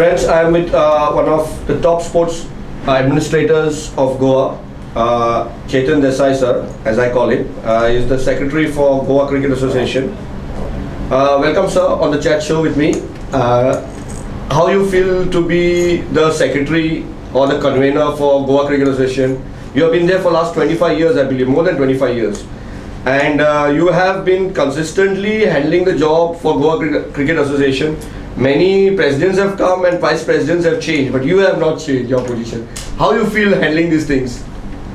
Friends, I am with one of the top sports administrators of Goa, Chetan Desai sir, as I call him. He is the secretary for Goa Cricket Association. Welcome sir on the chat show with me. How you feel to be the secretary or the convener for Goa Cricket Association? You have been there for last 25 years, I believe, more than 25 years. And you have been consistently handling the job for Goa Cricket Association. Many presidents have come and vice presidents have changed, but you have not changed your position. How you feel handling these things?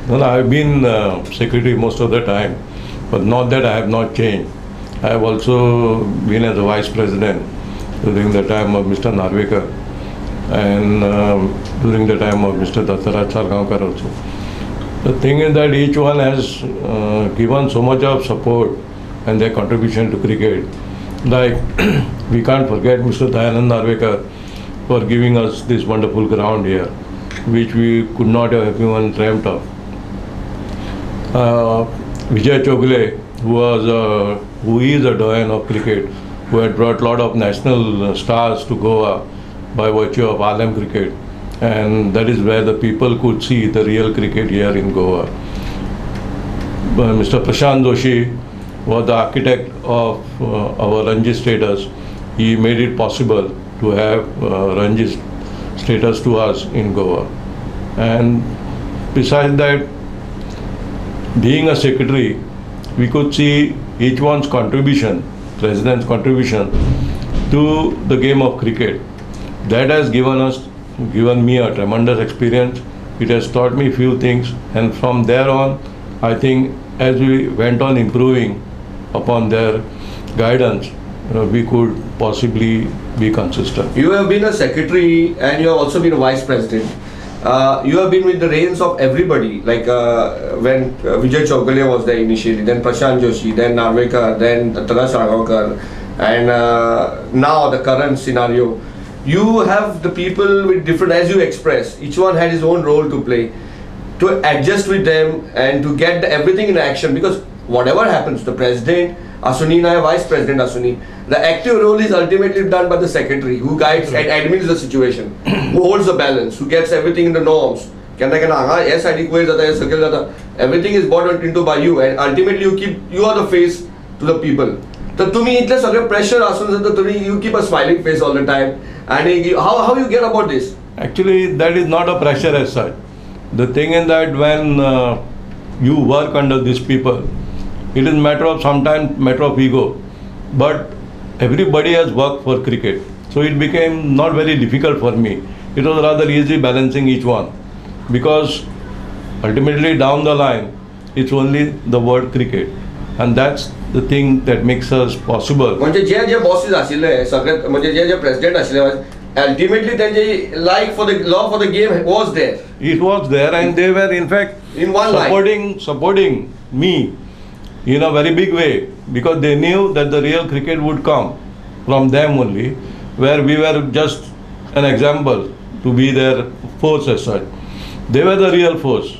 Well, I've been secretary most of the time, but not that I have not changed. I have also been as a vice president during the time of Mr. Narvekar and during the time of Mr. Dattaraj Sargaonkar also. The thing is that each one has given so much of support and their contribution to cricket. Like, we can't forget Mr. Dayanand Narvekar for giving us this wonderful ground here, which we could not have even dreamt of. Vijay Chogle, who is a doyen of cricket, who had brought a lot of national stars to Goa by virtue of Alam cricket, and that is where the people could see the real cricket here in Goa. Mr. Prashant Joshi was the architect of our Ranji status. He made it possible to have Ranji status to us in Goa. And besides that, being a secretary, we could see each one's contribution, president's contribution to the game of cricket. That has given me a tremendous experience. It has taught me few things, and from there on, I think as we went on improving upon their guidance, we could possibly be consistent. You have been a secretary and you have also been a vice president. You have been with the reins of everybody, like when Vijay Chogle was there initially, then Prashant Joshi, then Narvekar, then Dattaraj Sargaonkar, and now the current scenario. You have the people with different, as you express, each one had his own role to play, to adjust with them and to get everything in action, because whatever happens, the president, Asuni and I, vice president Asuni, the active role is ultimately done by the secretary, who guides and admins the situation, who holds the balance, who gets everything in the norms. Everything is brought into by you, and ultimately you are the face to the people. So to me, it's a pressure. You keep a smiling face all the time. And how you get about this? Actually, that is not a pressure as such. The thing is that when you work under these people, it is sometimes matter of ego. But everybody has worked for cricket, so it became not very difficult for me. It was rather easy balancing each one, because ultimately down the line, it's only the word cricket, and that's the thing that makes us possible. J bosses आशिले, सगळे जे president आशिले, ultimately then like for the law for the game was there. It was there, and they were in fact in one supporting me in a very big way, because they knew that the real cricket would come from them only, where we were just an example to be their force as such. They were the real force.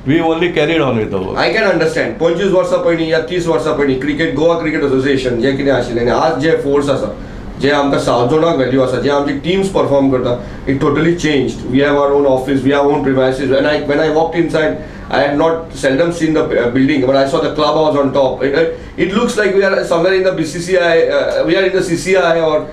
We only carried on with the work. I can understand. 25 वर्षा पयलीं या 30 वर्षा पयलीं cricket Goa cricket association जे कितें आशिल्लें आनी आज जे force आसा, जे आमकां south झोनाक value आसा, जे आमची टीम्स परफॉर्म करता, it totally changed. We have our own office, we have our own premises. When I walked inside, I had not seldom seen the building, but I saw the clubhouse on top. It looks like we are somewhere in the BCCI, we are in the CCI or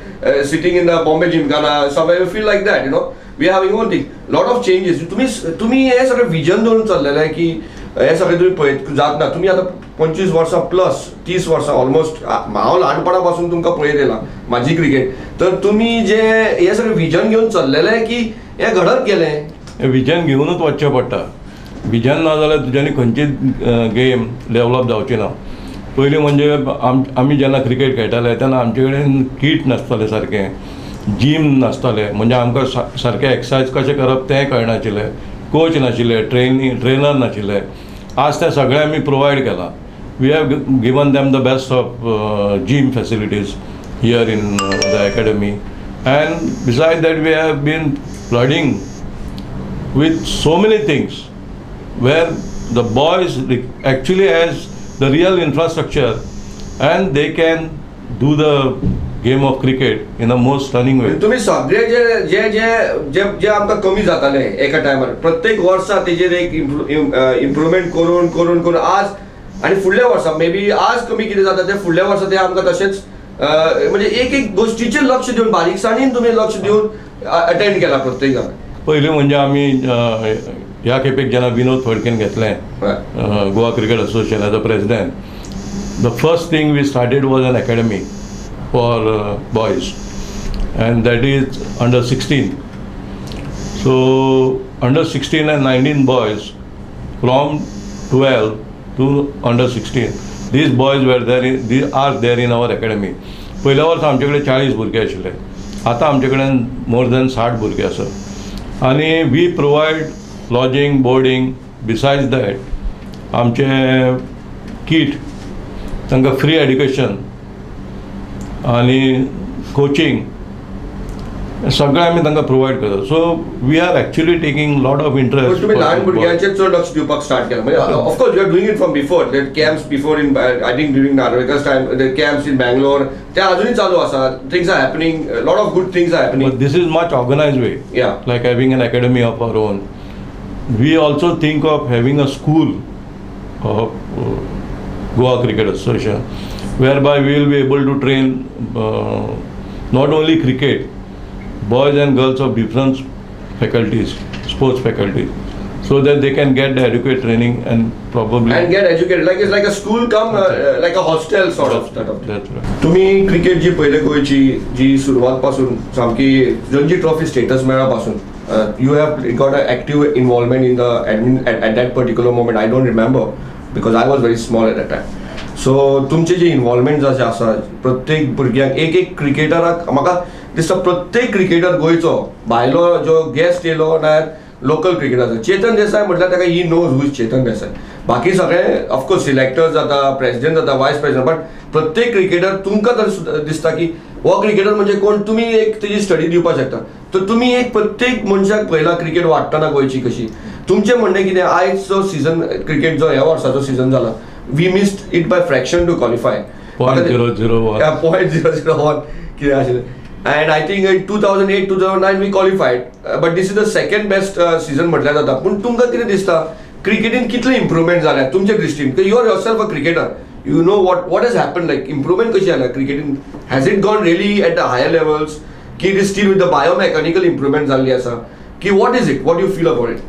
sitting in the Bombay Gymkhana, somewhere we feel like that, you know. We are having one thing, lot of changes. तुम्ही हे सगळं vision धरून चाललेलं आहे की हे सगळे तुम्ही पळयत जात ना. तुम्ही आता 25 वर्सां प्लस 30 वर्सां ऑलमोस्ट हांव ल्हानपणापासून तुमकां पळयत येयलां माझी क्रिकेट. तर तुम्ही जे हे सगळे विजन घेऊन चाललेले आहे की हे घडत गेलें? विजन घेऊनच वचचें पडटा. विजन ना जाल्यार तुज्यांनी खंयचीच गेम डेवलप जावची ना. पयलीं म्हणजे आमी जेन्ना क्रिकेट खेळटाले तेन्ना आमचे कडेन किट नासतालें सारकें, जीम नासताले, म्हणजे आमकां सारकें एक्सरसायज कशें करप तें कळनाशिल्लें, कोच नाशिल्ले, ट्रेनर नाशिल्ले. आज तें सगळें आमी प्रोवायड केलां. We have given them the best of gym facilities here in the academy, and beside that we have been flooding with so many things where the boys actually has the real infrastructure and they can do the game of cricket in a most stunning way. तुम्ही सगळे जे जे जे जे जे आमकां कमी जाताले एका टायमार प्रत्येक वर्सा तेजेर एक इम्प्रुवमेंट करून करून करून आज आनी फुडल्या वर्सा मे बी आज कमी कितें जाता ते फुडल्या वर्सा ते आमकां तशेंच म्हणजे एक एक गोष्टीचेर लक्ष दिवन बारीकसाणीन तुम्ही लक्ष दिवन अटेंड केला प्रत्येकान. पयलीं म्हणजे आमी ह्या खेपेक जेन्ना विनोद फडकेन घेतलें Goa cricket association as a president, the first thing we started was an academy for boys, and that is under 16. So under 16 and 19 boys, from 12 to under 16, these boys were there are there in our academy. पहिल्या वर्सा आमचे कडेन 40 भुरगे आशिल्ले, आतां आमचे कडेन more than 60 भुरगे आसात. आनी we provide lodging boarding. Besides that आमचे किट तांकां फ्री एड्युकेशन आणि कोचिंग सगळें आमी तांकां प्रोवायड करता. So we are actually taking lot of interest. तुम्ही ल्हान भुरग्यांचेर चड लक्ष दिवपाक स्टार्ट केला म्हणजे of course you are doing it from before that camps before in I think during नार्वेकास time the camps in Bangalore ते अजूनही चालू आसा. Things are happening, lot of good things are happening. This is much organized way, like having an academy of our own. We also think of having a school of Goa cricket association, whereby we will be able to train not only cricket, boys and girls of different faculties, sports faculties, so that they can get the adequate training and probably and get educated. Like it's like a school come like a hostel sort of. That's right. तुम्ही cricket जी पहिले गोंयची जी सुरवात पासून सामकी Ranji trophy status मेळ्ळा पासून you have got an active involvement in the admin at that particular moment. I don't remember because I was very small at that time. सो तुमचे जे involvement जशें आसा प्रत्येक भुरग्यांक एक एक क्रिकेटराक म्हाका दिसता प्रत्येक क्रिकेटर गोंयचो भायलो जो गेस्ट येयलो ना लोकल क्रिकेटर. चेतन देसाय म्हटल्यार ताका ही नोज हू इज चेतन देसाय. बाकी सगळे ऑफकोर्स सिलेक्टर जाता, प्रेसिडेंट जाता, वायस प्रेसिडेंट, बट प्रत्येक क्रिकेटर तुमकां तर दिसता की हो क्रिकेटर म्हणजे कोण, तुमी एक तेजी स्टडी दिवपाक शकता. तर तुमी एक प्रत्येक मनशाक पळयला क्रिकेट वाडटना गोंयची कशी. तुमचें म्हणणें कितें आयजचो सिजन क्रिकेट जो ह्या वर्साचो सिजन जाला we missed it by fraction to qualify. 0.001. Yeah, 0.001 कितें आशिल्लें. And I think in 2008-2009 we qualified, but this is the second best season म्हटल्यार जाता. पूण तुमकां कितें दिसता क्रिकेटीन कितले इम्प्रुवमेंट जाल्या तुमच्या दृश्टीन? You are yourself a cricketer, you know what has happened, like improvement कशी जाला क्रिकेटीन? Has it gone really at the higher levels? की it is still with the biomechanical improvement जाल्ली आसा? की what is it? What do you feel about it?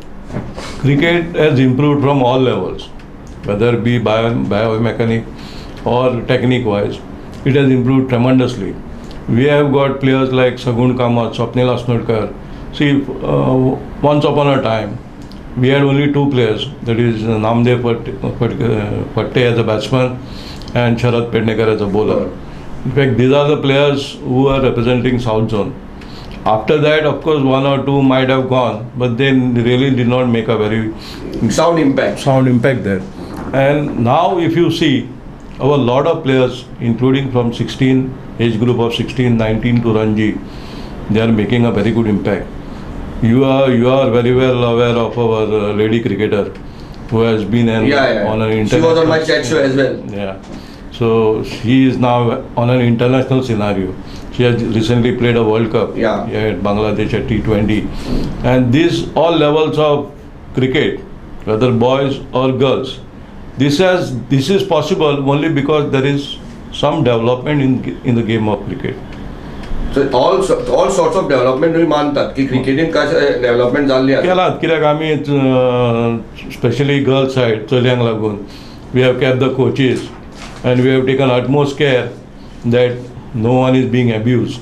Cricket has improved from all levels, whether it be biomechanic or technique wise. It has improved tremendously. We have got players like Sagun Kamath, Swapnil Asnodkar. See, once upon a time we had only two players, that is Namdev Patte as a batsman and Sharad Pednekar as a bowler. In fact, these are the players who are representing South Zone. After that, of course, one or two might have gone, but they really did not make a very sound impact there. And now if you see our lot of players, including from 16 age group of 16, 19 to Ranji, they are making a very good impact. You are very well aware of our lady cricketer who has been on an international. She was on my chat show as well. Yeah. So she is now on an international scenario. She has recently played a World Cup at Bangladesh at T20. And these all levels of cricket, whether boys or girls, this is possible only because there is some development in the game of cricket. So all sorts of development तुम्ही मानतात की क्रिकेटीन कशें development जाल्ली आसा? केलात, कित्याक आमी specially girls side चलयांक लागून we have kept the coaches and we have taken utmost care that no one is being abused.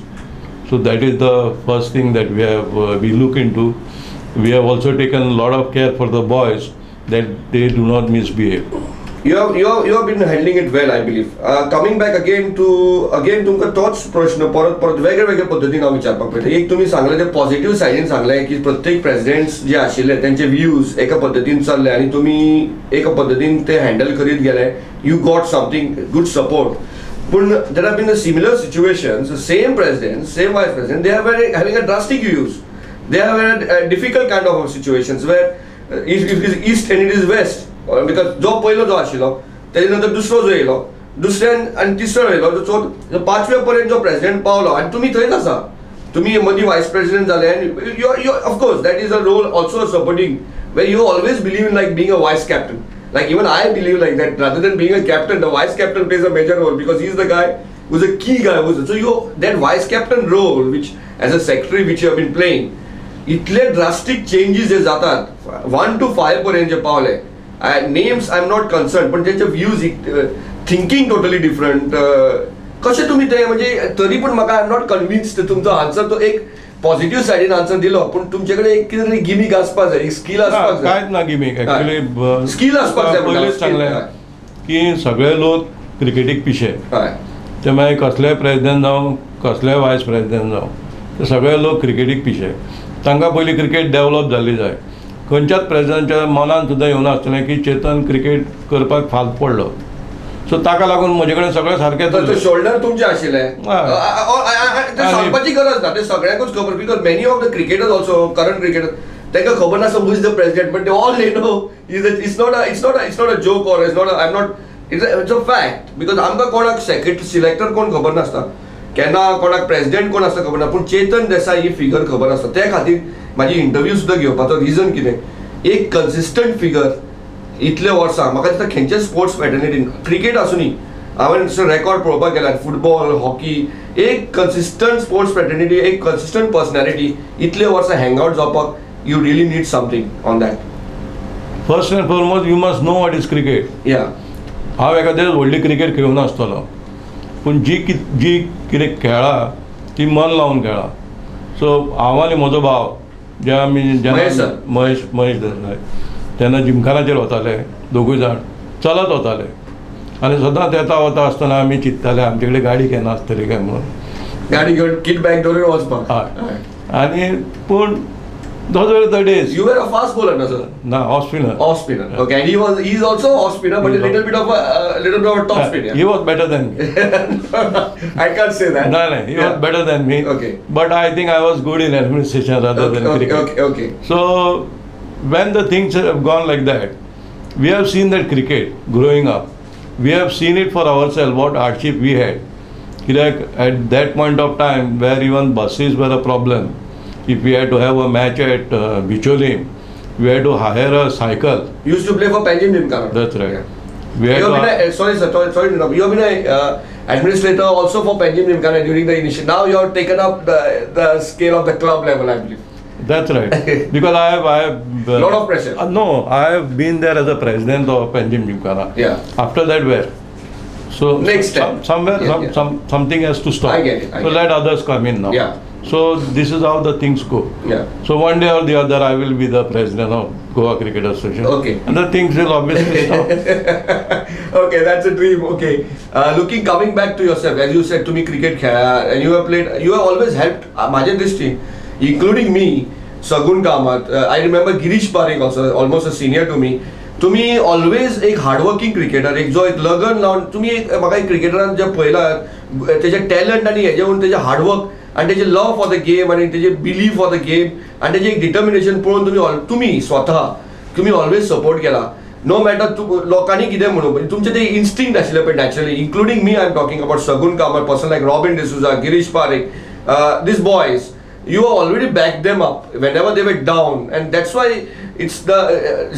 So that is the first thing that we look into. We have also taken a lot of care for the boys that they do not misbehave. You have been handling it well, I believe. Coming back again तुमकां तोच प्रश्न परत वेगळ्या पद्धतीन हांव विचारपाक पळयता. एक तुमी सांगलें ते पॉझिटिव्ह सायडीन सांगलें की प्रत्येक प्रेसिडेंट्स जे आशिल्ले तेंचे व्ह्यूज एका पद्धतीन चल्ले आनी तुमी एका पद्धतीन ते हँडल करीत गेले. You got something good support. But there have been similar situations. The same president, same vice president, they are having a drastic views. They are very difficult kind of situations where if it is east and it is west, because जो पयलो जो आशिल्लो तेजे नंतर दुसरो जो येयलो दुसऱ्यान आनी तिसरो येयलो चवथ 5व्या पर्यंत जो प्रेसिडेंट पावलो आनी तुमी थंयच आसा, तुमी मदीं वायस प्रेसिडेंट जाले आनी you of course that is a role also supporting where you always believe in like being a vice captain. Like even I believe like that, rather than being a captain, the vice captain plays a major role because he's the guy who's a key guy. So that vice captain role, which as a secretary, which you have been playing, इतले drastic changes जे जातात 1 to 5 पर्यंत जे Pawle, names I'm not concerned, पण त्यांचे views, thinking totally different. कशें तुमी ते म्हणजे तरी पण म्हाका I'm not convinced तुमचो आन्सर तो एक पॉझिटिव्ह सायडीन आन्सर दिलो, पण तुमच्याकडे एक कितें तरी गिमीक आसपाक जाय, एक स्किल आसपाक जाय. कांयच ना गिमीक, एक्चुअली स्किल आसपाक जाय. पयलींच सांगलें की सगळे लोक क्रिकेटीक पिशे, ते मागीर कसलेय प्रेसिडेंट जावं कसलेय वायस प्रेसिडेंट जावं, ते सगळे लोक क्रिकेटीक पिशे. तांकां पयलीं क्रिकेट डेवलप जाल्ली जाय. खंयच्याच प्रेसिडेंटाच्या मनान सुद्दां येवं नासतलें की चेतन क्रिकेट करपाक फाल्त पडलो. सो ताका लागून म्हजे कडेन सगळें सारकें. शोल्डर तुमचे आशिल्ले, ते सांगपाची गरज ना, ते सगळ्यांकूच खबर, because many of the cricketers also current cricketer तांकां खबर नासता who is the president, but they all they know it's not a joke or it's a fact. Because आमकां कोणाक सेक्रेटरी सिलेक्टर कोण खबर नासता, केन्ना कोणाक प्रेसिडेंट कोण आसता खबर ना, पूण चेतन देसाई ही फिगर खबर आसता. त्या खातीर म्हाजी इंटरव्यू सुद्दां घेवपाचो रिजन कितें, एक कन्सिस्टंट फिगर इतले वर्सां म्हाका दिसता खंयचे स्पोर्ट्स फॅटर्निटीन, क्रिकेट आसूनी, हांवें रेकॉर्ड पळोवपाक गेल्यार फुटबॉल, हॉकी, एक कन्सिस्टंट स्पोर्ट्स फॅटर्निटी, एक कन्सिस्टंट पर्सनॅलिटी इतले वर्सां हँग आउट जावपाक you really need something on that. First and foremost you must know what is cricket. या हांव एखादे व्हडली क्रिकेट खेळूं नासतलो, पूण जी कितें खेळा ती मन लावन खेळा. सो हांव आनी म्हजो भाव जे आमी महेश देसाय तेन्ना जिमखानाचेर वताले, दोगूय जाण चलत वताले आनी सदांच येता वता आसतना आमी चिंत्ताले आमचे कडेन गाडी केन्ना आसतली काय म्हणून, गाडी घेवन किट बॅग दवरून वचपाक. हय, आनी पूण those were the days. You were a fast bowler, no sir? No, off spinner. Off spinner. Okay, and he's also off spinner, but a little bit of a top spinner. He was better than me. I can't say that. No, he was better than me. Okay. But I think I was good in administration rather than cricket. Okay. So when the things have gone like that, we have seen that cricket growing up. We have seen it for ourselves what hardship we had. Like at that point of time where even buses were a problem. If we had to have a match at Bicholim, we had to hire a cycle. You used to play for Panjim Gymkhana. That's right. Yeah. You have been sorry sir, sorry to interrupt. You have been a administrator also for Panjim Gymkhana during the initial. Now you have taken up the scale of the club level, I believe. That's right. Because I have lot of pressure. No, I have been there as a president of Panjim Gymkhana. Yeah. After that, where? So next step. Somewhere something has to stop. I get it. So let others come in now. Yeah. So this is how the things go. Yeah. So one day or the other, I will be the president of Goa Cricket Association. Okay. And the things will obviously stop. Okay, that's a dream. Okay. Coming back to yourself, as you said to me, cricket, and you have played. You have always helped Majan Dristy, including me, Sagun Kamath. I remember Girish Parekh also, almost a senior to me. तुम्ही always एक hardworking cricketer, एक जो एक लगन लावन तुम्ही एक म्हाका एक क्रिकेटरान जे पळयला तेजे टॅलंट आनी हेजे म्हणून तेजे हार्डवर्क आनी तेजे लव फॉर द गेम आनी तेजे बिलीव फॉर द गेम आनी तेजे एक डिटर्मिनेशन पळोवन तुम्ही स्वता तुम्ही ऑलवेज सपोर्ट केला. नो मॅटर लोकांनी कितें म्हणून तुमचे ते इन्स्टिंक्ट आशिल्ले पळय naturally, including me I am talking about Sagun Kamat, person like Robin D'Souza, Girish Parekh, these boys, you already backed them up whenever they were down, and that's why it's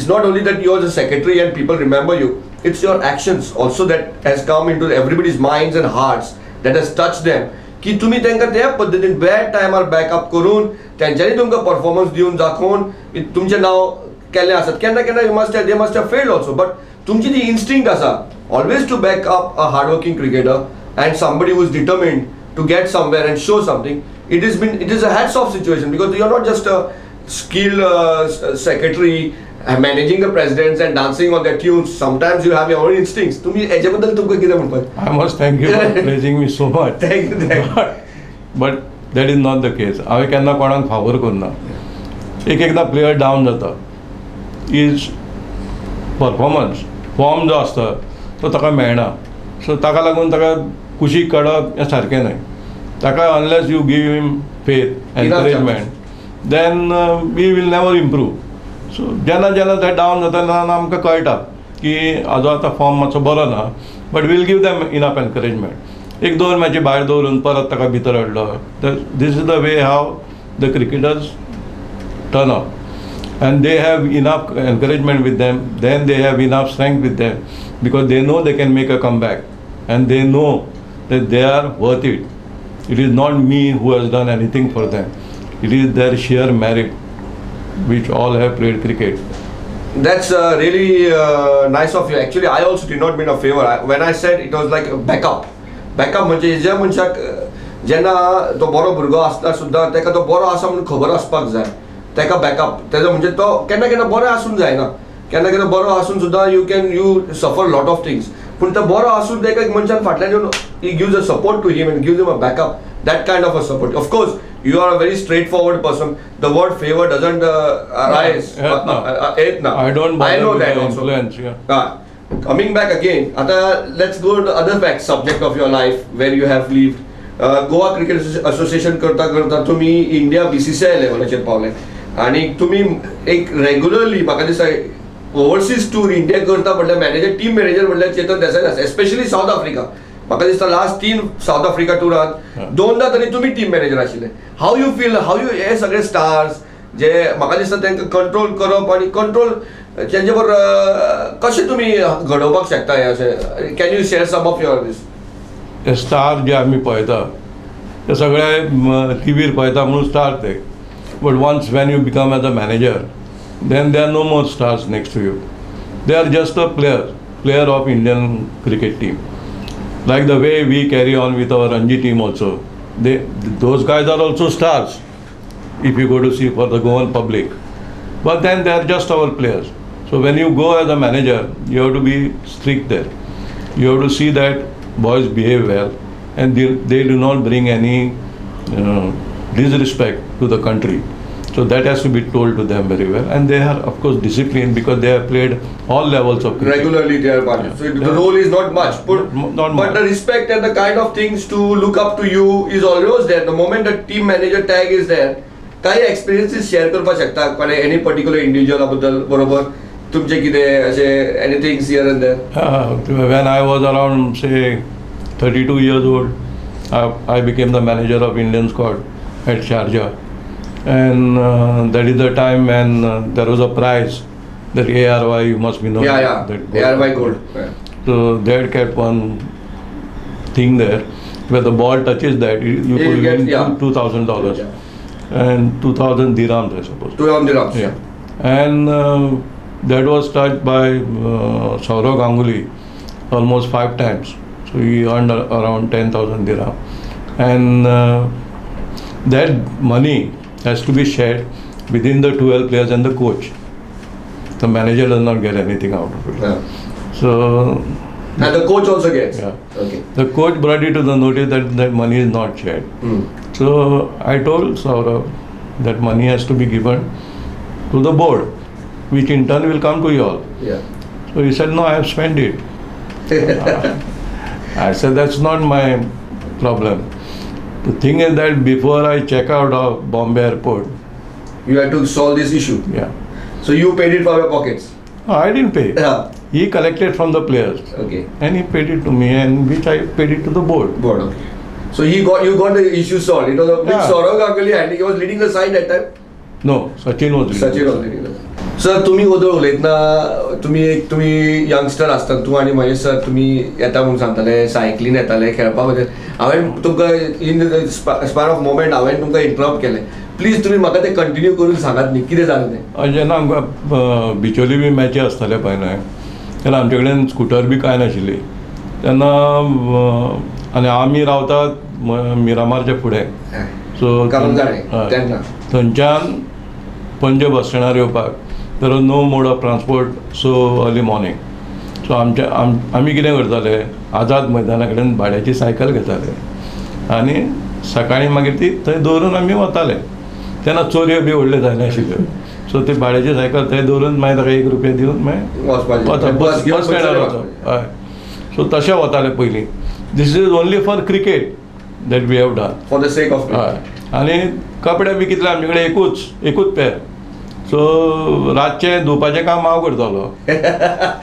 not only that you're the secretary and people remember you, it's your actions also that has come into everybody's minds and hearts, that has touched them, की तुम्ही तांकां त्या पद्दतीन bad टायमार backup करून तेंच्यांनी तुमकां performance दिवन दाखोवन तुमचें नांव केल्लें आसत. केन्ना केन्ना they must have failed also, but तुमची ती इन्स्टिंक्ट आसा always to back up a hard working cricketer and somebody who is determined to get somewhere and show something. It is a hats off situation because you are not just a skilled secretary managing the presidents and dancing on their tunes. Sometimes you have your own instincts. तुम्ही याच्याबद्दल तुमका किती म्हणपाक? I must thank you for praising me so much. Thank you. But that is not the case. हांवें केन्ना कोणाक फावर करना. एकदा प्लेयर डावन जाता. इज परफॉर्मन्स फॉर्म जो आसता तो ताका मेळना. सो ताका लागून ताका कुशीक काडप हें सारकें न्हय. ताका unless you give him faith encouragement then we will never improve. So जेन्ना जेन्ना ते डावन जाता तेन्ना आमकां कळटा की हाजो आतां फॉर्म मातसो बरो ना, but will give them enough encouragement. एक 2 मॅची भायर दवरून परत ताका भितर हाडलो. This is the way how the cricketers turn up. And they have enough encouragement with them, then they have enough strength with them, because they know they can make a comeback, and they know that they are worth it. It is not me who has done anything for them. It is their sheer merit, which all have played cricket. That's really nice of you. Actually, I also did not mean a favor. When I said it was like a backup. Backup म्हणजे ज्या मनशाक जेन्ना तो बरो भुरगो आसता सुद्दां ताका तो बरो आसा म्हणून खबर आसपाक जाय. ताका बॅकअप तेजो म्हणजे तो केन्ना केन्ना बरो आसून जायना, केन्ना केन्ना बरो आसून सुद्दां you suffer lot of things, पूण तो बरो आसून ताका एक मनशान फाटल्यान येवन he gives a support to him and gives him a backup. That kind of a support. Of course you are a very straight forward person. The word favour doesn't arise. I don't bother I know with that the also. influence, yeah. Coming back again, let's go to the other fact subject of your life where you have lived. Goa cricket association करता करता तुम्ही India BCCI लेवलाचेर Pawle आणि तुम्ही एक regularly म्हाका दिसता overseas tour India करता म्हटल्यार मॅनेजर टीम मॅनेजर म्हटल्यार चेतन देसाई आसा, एस्पेशली साऊथ आफ्रिका. म्हाका दिसता लास्ट 3 साऊथ आफ्रिका टुरांत 2दा तरी तुम्ही टीम मॅनेजर आशिल्ले. How you feel, how you हे सगळे स्टार्स जे म्हाका दिसता तांकां कंट्रोल करप आणि कंट्रोल तेंचे बरोबर कशें तुमी घडोवपाक शकता हे अशें. Can you share some of your these. हे स्टार जे आमी पळयता ते सगळे टीव्हीर पळयता म्हणून स्टार ते. But once when you become as a manager, then there are no more stars next to you. They are just a player of Indian cricket team. Like the way we carry on with our Ranji team also. Those guys are also stars if you go to see for the Goan public. But then they are just our players. So when you go as a manager, you have to be strict there. You have to see that boys behave well and they do not bring any disrespect to the country. So that has to be told to them very well, and they are of course disciplined because they have played all levels of cricket. Regularly they are part. So the role is not much, but the respect and the kind of things to look up to you is always there. The moment the team manager tag is there, काही experiences share करपाक शकता कोणे any particular individual बद्दल बरोबर तुमचे कितें अशे anything here and there. When I was around say 32 years old, I became the manager of Indian squad at Sharjah. And that is the time when there was a prize that ARY, you must be known. Yeah. That ARY Gold. So they had kept one thing there where the ball touches that you could win $2,000 and 2,000 dirhams, I suppose. 2,000 dirhams. Yeah. And that was touched by Sourav Ganguly almost 5 times. So he earned around 10,000 dirham. And that money has to be shared within the 12 players and the coach. The manager does not get anything out of it. Yeah. So and the coach also gets. Yeah. Okay. The coach brought it to the notice that that money is not shared. So I told Sourav that money has to be given to the board, which in turn will come to you all. Yeah. So he said, no, I have spent it. I said, that's not my problem. The thing is that before I check out of Bombay airport, you had to solve this issue. Yeah. So you paid it from your pockets. No, I didn't pay. Yeah. He collected from the players. Okay. And he paid it to me, and which I paid it to the board. Board. Okay. So you got the issue solved. It was a big Sourav Ganguly and he was leading the side that time. No, Sachin was leading. Sachin was leading the side. Sir तुम्ही उलयतना तुम्ही youngster आसता तूं आनी Mahesh sir तुमी येता म्हणून सांगताले सायकलीन येताले खेळपा बद्दल. हांवें तुमकां इन स्पॅन ऑफ मोमेंट हांवें तुमकां इंटरप्ट केलें. प्लीज तुमी म्हाका तें कंटिन्यू करून सांगात न्ही कितें जालें तें. जेन्ना आमकां बिचोली बी मॅची आसताले पळय न्हय तेन्ना आमचे कडेन स्कुटर बी कांय नाशिल्ली तेन्ना आनी आमी रावतात मिरामारच्या फुडें. सो थंयच्यान पणजे बस स्टँडार येवपाक there was no mode of transport so early morning. So आमी कितें करताले आझाद मैदाना कडेन भाड्याची सायकल घेताले आनी सकाळीं मागीर ती थंय दवरून आमी वताले. तेन्ना चोरयो बी व्हडल्यो जायनाशिल्ल्यो. सो ती भाड्याची सायकल थंय दवरून मागीर ताका ₹1 दिवन मागीर बस स्टँडार वचप. हय. सो तशें वताले पयलीं. This is only for cricket that we have done. For the sake of. हय. आनी कपडे बी कितले आमचे कडेन एकूच पेर. सो रातचें धुवपाचें काम हांव करतालो.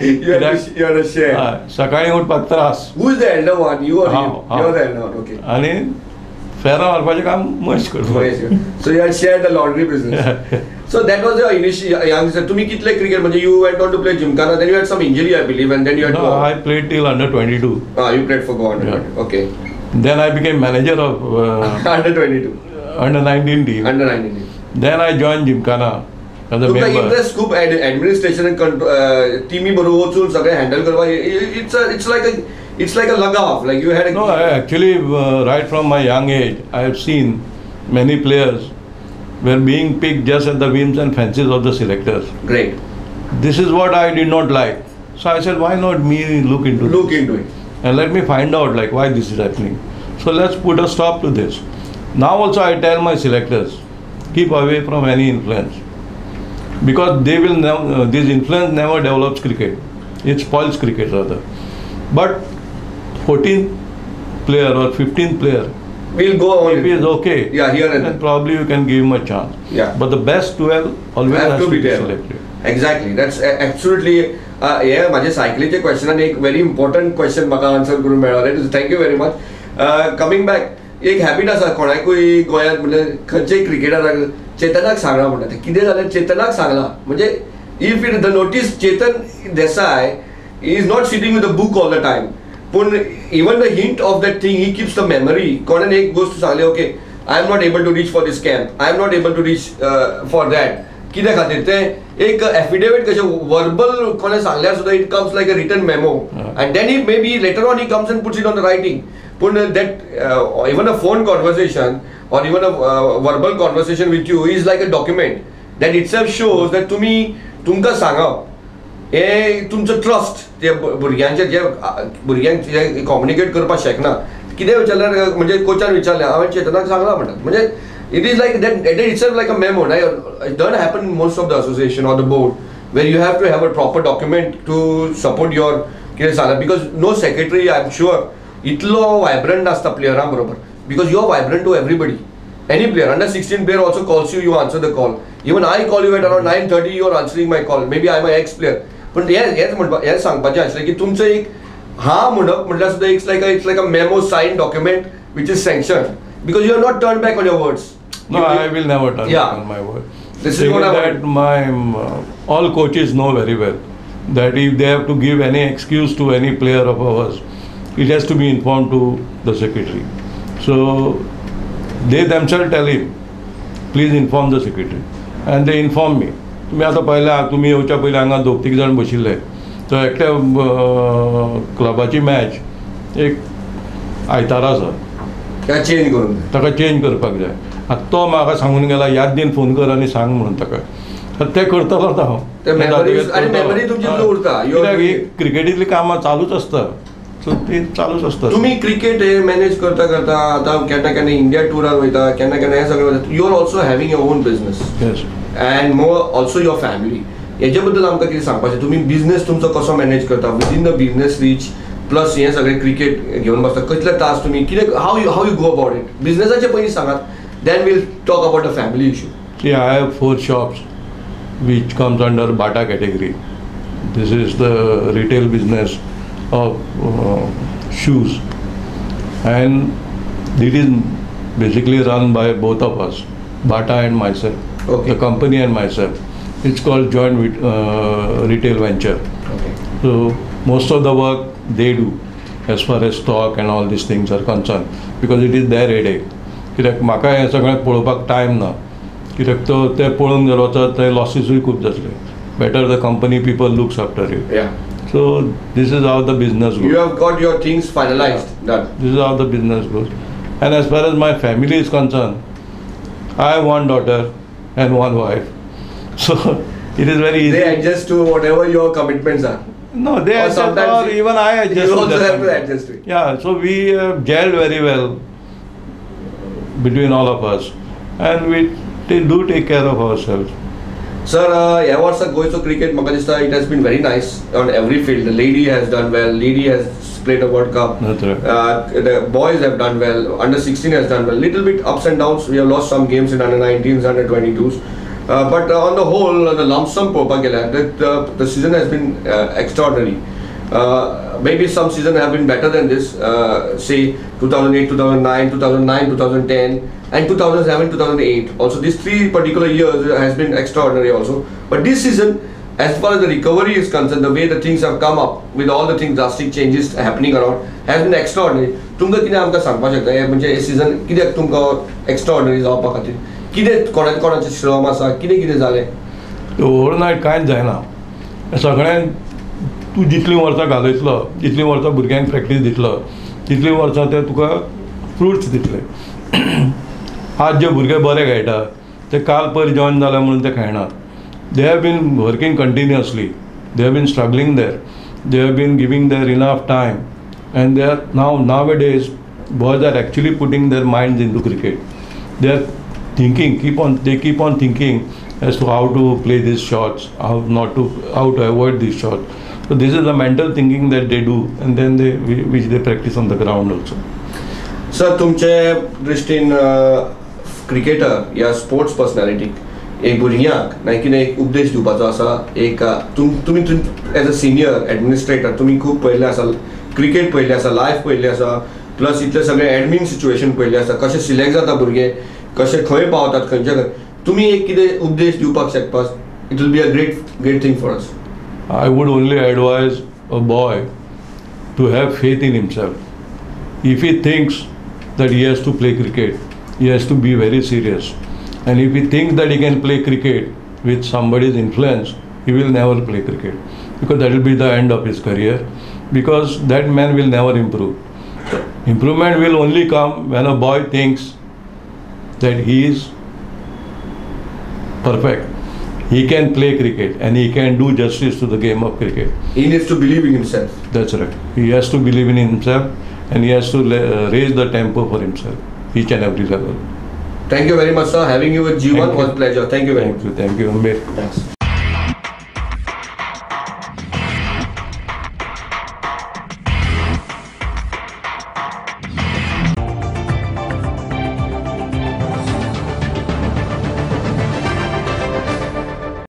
You are a share. हय, सकाळीं उठपाक त्रास. Who is the elder one? You or How? you? You are the elder one. Okay. आनी फेरां मारपाचें काम मनीस करता. So you had shared the laundry business. So that was your initial youngster. तुम्ही कितले cricket म्हणजे you went on to play Gymkhana, then you had some injury I believe, and then you had No, I played till under 22. you played for Goa under Yeah. 20. Okay. Then I became manager of Under 22. under 19 team. Under 19. Then I joined Gymkhana as a तुमका member. Interest खूप administration आणि टीमी बरोबर वचून सगळे handle करपा it's like a लगाव, like you had a No, I actually right from my young age, I have seen many players were being picked just at the whims and fancies of the selectors. great This is what I did not like. So I said, why not me look into look this? into it. And let me find out like why this is happening. So let's put a stop to this. Now also I tell my selectors, keep away from any influence, because they will this influence never develops cricket. It spoils cricket rather. But 14th player or 15th player, We'll go on. if he is okay, Yeah, here and then there. probably you can give him a chance. Yeah. But the best 12 always Have has to to be be there. selected. Exactly. That's absolutely. माझे सायकलीचे क्वेश्चनान एक very important question म्हाका answer करून मेळ्ळो. Thank you very much. Coming back एक habit आसा कोणाकूय गोंयांत म्हणजे खंयच्याय क्रिकेटराक चेतनाक सांगला म्हणटा ते कितें जालें चेतनाक सांगला म्हणजे if it the notice Chetan Desai is not sitting with the book all the time पूण even the hint of that thing he keeps the memory. कोणान एक गोष्ट सांगली okay I am not able to reach for this camp, I am not able to reach for that. कित्या खातीर तें एक affidavit कशें वर्बल कोणें सांगल्यार सुद्दां it comes like a written memo and then he may be later on he comes and puts it on the writing. पूण that even a phone conversation or even a verbal conversation with you is like a document that itself shows that तुमकां सांगप हे तुमचो trust जे भुरग्यांक जे communicate करपाक शकना कितें विचारल्यार म्हणजे कोचान विचारलें हांवें चेतनाक सांगलां म्हणटात म्हणजे it is like that itself like a memo. It doesn't happen in most of the association or the board where you have to have a proper document to support your कितें सांगलां because no secretary I'm sure इतलो vibrant नासता प्लेयरां बरोबर because you are vibrant to everybody. Any player, under 16 player also calls you, you answer the call. Even I call you at around 9:30, you are answering my call. Maybe I'm an ex-player. But हेच सांगपाचें आसलें की तुमचो एक हाँ म्हणप म्हटल्यार सुद्दां it's like a memo signed document which is sanctioned because you have not turned back on your words. No, I will never turn Yeah. back on my word. This is what I that my all coaches know very well that if they have to give any excuse to any player of ours, it has to be informed to the secretary. So they themselves tell him, please inform the secretary, and they inform me. तुम्ही आता पळयल्या तुम्ही येवच्या पयलीं हांगा दोग तीग जाण बशिल्ले तर एकट्या क्लबाची मॅच एक आयतारा आसा चेंज करून ताका चेंज करपाक जाय. आतां तो म्हाका सांगून गेला यादीन फोन कर आनी सांग म्हणून ताका तें करतलो आतां हांव. ते memories आणि memory तुमची तितलो उरता. कित्याक ही क्रिकेटींतली कामां चालूच आसता सो ती चालूच आसता. तुम्ही क्रिकेट हे मॅनेज करता करता आता केन्ना केन्ना इंडिया टुरार वयता केन्ना केन्ना हे सगळें वयता you are also having your own business yes and more also your family. हेजे बद्दल आमकां कितें सांगपाचें तुमी बिझनेस तुमचो कसो मॅनेज करता within the business reach plus हे सगळें क्रिकेट घेवन बसता कसले तास तुमी कितें how you go about it बिझनेसाचे पयलीं सांगात then will talk about the family issue. See, I have 4 shops which comes under Bata category. This is the retail business of shoes, and it is basically run by both of us, Bata and myself. Okay. The company and myself. It's called joint retail venture. Okay. So most of the work they do as far as stock and all these things are concerned because it is their headache. कित्याक म्हाका हें सगळें पळोवपाक time ना कित्याक तो ते पळोवन गेलो तर ते लॉसीसूय खूब जातले. Better the company people looks after it. Yeah. So this is how the business goes. You have got your things finalized. Done. This is how the business goes. And as far as my family is concerned, I have 1 daughter and 1 wife. So it is very easy. They adjust to whatever your commitments are. No, they Or adjust sometimes or even I adjust. You to also their have to family. adjust to it. Yeah, so we gelled very well between all of us, and we do take care of ourselves. Sir, ह्या वर्साक गोंयचो cricket म्हाका दिसता it has been very nice on every field. The lady has done well, lady has played a World Cup. That's right. The boys have done well. Under 16 has done well. Little bit ups and downs. We have lost some games in under 19s, under 22s. But on the whole, the lump sum पळोवपाक गेल्यार the season has been extraordinary. Maybe some season have been better than this. Say 2008, 2009, 2009, 2010, and 2007, 2008. Also, these 3 particular years has been extraordinary also. But this season, as far as the recovery is concerned, the way the things have come up with all the things, drastic changes happening around, has been extraordinary. तुमकां कितें आमकां सांगपाक शकता हे म्हणजे हे season कित्याक तुमकां extraordinary जावपा खातीर कितें कोणाचें श्रम आसा कितें जालें? ओवरनायट कांयच जायना. सगळ्यांक तूं जितलीं वर्सां घालयतलो, जितलीं वर्सां भुरग्यांक प्रॅक्टीस दितलो, तितलीं वर्सां ते तुका फ्रुट्स दितले. आज जे भुरगे बरे खेळटा ते काल पयर जॉइन जाले म्हणून ते खेळनात. They have been working continuously. They have been struggling there. They have been giving their enough time, and they are nowadays boys are actually putting their minds into cricket. They are thinking, they keep on thinking as to how to play these shots, how to avoid these shots. So this is the mental thinking that they do, and then which they practice on the ground also. Sir, तुमचे दृश्टीन cricketer या sports पर्सनॅलिटीक एक भुरग्यांक नाही कितें एक उपदेश दिवपाचो आसा. एक तुमी एज अ सिनियर एडमिनिस्ट्रेटर तुमी खूब पळयल्लें आसा, क्रिकेट पळयल्लें आसा, लायफ पळयल्लें आसा, प्लस इतले सगळे एडमीन सिच्युएशन पळयल्लें आसा, कशें सिलेक्ट जाता भुरगे, कशें खंय पावतात, खंयच्या तुमी एक कितें उपदेश दिवपाक शकता. It will be a great thing for us. I would only advise a boy to have faith in himself. If he thinks that he has to play cricket, he has to be very serious. And if he thinks that he can play cricket with somebody's influence, he will never play cricket, because that will be the end of his career, because that man will never improve. Improvement will only come when a boy thinks that he is perfect. He can play cricket and he can do justice to the game of cricket. He needs to believe in himself. That's right. He has to believe in himself, and he has to raise the tempo for himself, each and every level. Thank you very much, sir. Having you with G1 was a pleasure. Thank you very much. Thank you, Ambir. Thanks.